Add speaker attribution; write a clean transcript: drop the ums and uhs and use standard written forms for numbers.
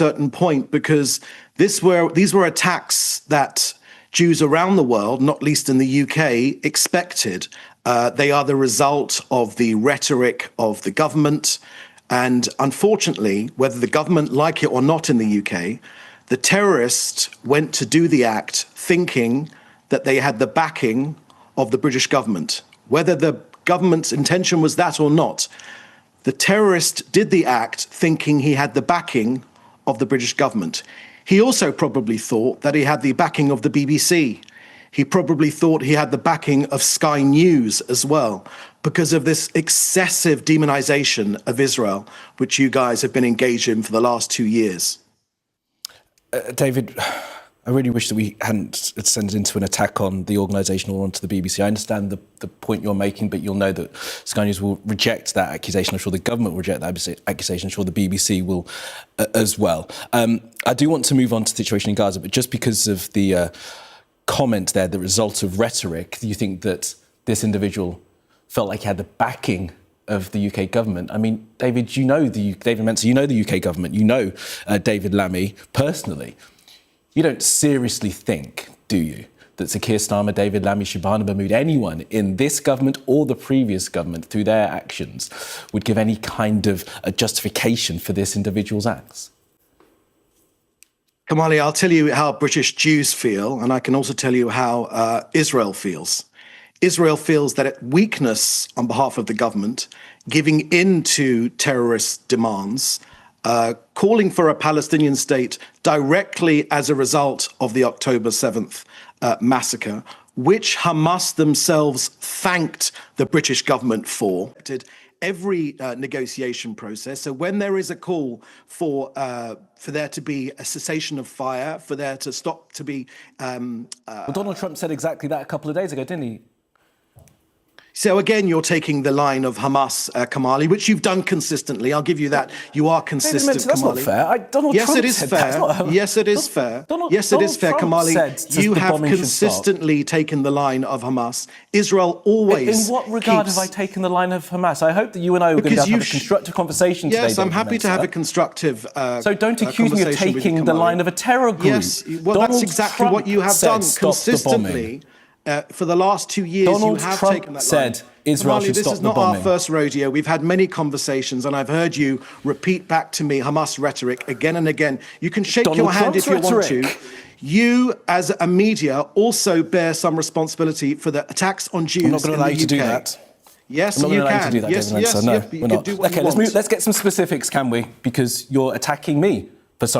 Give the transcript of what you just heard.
Speaker 1: certain point, because these were attacks that Jews around the world, not least in the UK, expected. They are the result of the rhetoric of the government. And unfortunately, whether the government like it or not in the UK, the terrorists went to do the act thinking that they had the backing of the British government. Whether the government's intention was that or not, the terrorist did the act thinking he had the backing of the British government. He also probably thought that he had the backing of the BBC. He probably thought he had the backing of Sky News as well, because of this excessive demonization of Israel, which you guys have been engaged in for the last 2 years.
Speaker 2: David, I really wish that we hadn't descended into an attack on the organisation or onto the BBC. I understand the point you're making, but you'll know that Sky News will reject that accusation. I'm sure the government will reject that accusation. I'm sure the BBC will as well. I do want to move on to the situation in Gaza, but just because of the comment there, the result of rhetoric, you think that this individual felt like he had the backing of the UK government? I mean, David Mensah, you know the UK government, you know David Lammy personally. You don't seriously think, do you, that Sir Keir Starmer, David Lammy, Shabana Mahmood, anyone in this government or the previous government, through their actions, would give any kind of a justification for this individual's acts?
Speaker 1: Kamali, I'll tell you how British Jews feel, and I can also tell you how Israel feels. Israel feels that weakness on behalf of the government, giving in to terrorist demands, calling for a Palestinian state directly as a result of the October 7th massacre, which Hamas themselves thanked the British government for. Every negotiation process. So when there is a call for there to be a cessation of fire, for there to stop to be...
Speaker 2: Well, Donald Trump said exactly that a couple of days ago, didn't he?
Speaker 1: So again, you're taking the line of Hamas, Kamali, which you've done consistently. I'll give you that. You are consistent, Kamali.
Speaker 2: That's not fair.
Speaker 1: Yes, it is fair. Yes, it is fair. Yes, it is fair, Kamali. You have consistently taken the line of Hamas. Israel always.
Speaker 2: In what regard have I taken the line of Hamas? I hope that you and I are going to have a constructive conversation today.
Speaker 1: Yes, I'm happy to have a constructive
Speaker 2: So don't accuse me of taking the line of a terror group.
Speaker 1: Yes, well, that's exactly what you have done consistently. For the last 2 years,
Speaker 2: Donald
Speaker 1: you have
Speaker 2: Trump
Speaker 1: taken that
Speaker 2: said
Speaker 1: line.
Speaker 2: Israel should stop the bombing. This
Speaker 1: is not our first rodeo. We've had many conversations, and I've heard you repeat back to me Hamas rhetoric again and again. You can shake your hand if you want to. You, as a media, also bear some responsibility for the attacks on Jews in the UK.
Speaker 2: I'm not going to allow you to do that.
Speaker 1: Yes, you can.
Speaker 2: I'm not going to allow you to do that,
Speaker 1: yes,
Speaker 2: David Mensah. No, we're not.
Speaker 1: Do what
Speaker 2: Okay, let's get some specifics, can we? Because you're attacking me